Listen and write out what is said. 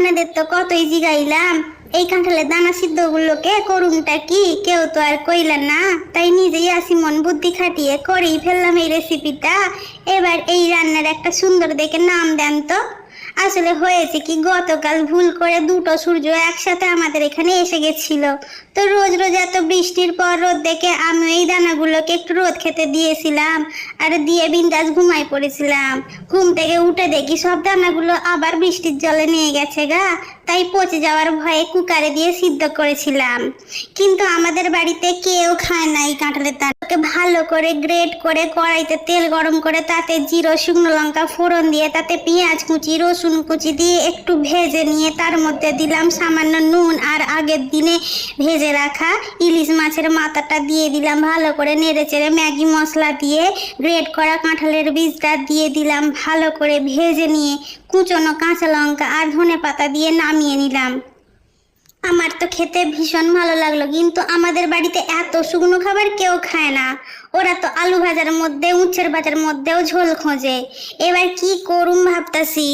আপনাদের তো কতই জিগাইলাম, এই কাঁঠালের দানা সিদ্ধগুলোকে করুমটা কি, কেউ তো আর কইলেন না। তাই নিজেই আসি মন বুদ্ধি খাটিয়ে করেই ফেললাম এই রেসিপিটা। এবার এই রান্নার একটা সুন্দর দেখে নাম দেন তো। আসলে হয়েছে কি, গতকাল ভুল করে দুটো সূর্য একসাথে আমাদের এখানে এসে গেছিল। তো রোজ রোজ এত বৃষ্টির পর রোদ দেখে আমি এই দানাগুলোকে একটু রোদ খেতে দিয়েছিলাম, আর দিয়ে বিন্দাস ঘুমাই পড়েছিলাম। ঘুম থেকে উঠে দেখি সব দানাগুলো আবার বৃষ্টির জলে নিয়ে গেছে গা। তাই পচে যাওয়ার ভয়ে কুকারে দিয়ে সিদ্ধ করেছিলাম। কিন্তু আমাদের বাড়িতে কেউ খায় না এই কাঁঠালের দানাকে। ভালো করে গ্রেট করে কড়াইতে তেল গরম করে তাতে জিরো শুকনো লঙ্কা ফোড়ন দিয়ে তাতে পেঁয়াজ কুচি রসুন কুচি দিয়ে একটু ভেজে নিয়ে তার মধ্যে দিলাম সামান্য নুন, আর আগের দিনে ভেজে রাখা ইলিশ মাছের মাথাটা দিয়ে দিলাম। ভালো করে নেড়ে চেড়ে ম্যাগি মশলা দিয়ে গ্রেট করা কাঁঠালের বীজটা দিয়ে দিলাম। ভালো করে ভেজে নিয়ে কুচনো কাঁচা লঙ্কা আর ধনেপাতা দিয়ে নামিয়ে নিলাম। আমার তো খেতে ভীষণ ভালো লাগলো, কিন্তু আমাদের বাড়িতে এত শুকনো খাবার কেউ খায় না। ওরা তো আলু ভাজার মধ্যে উচ্ছের ভাজার মধ্যেও ঝোল খোঁজে। এবার কি করুম ভাবতাছি।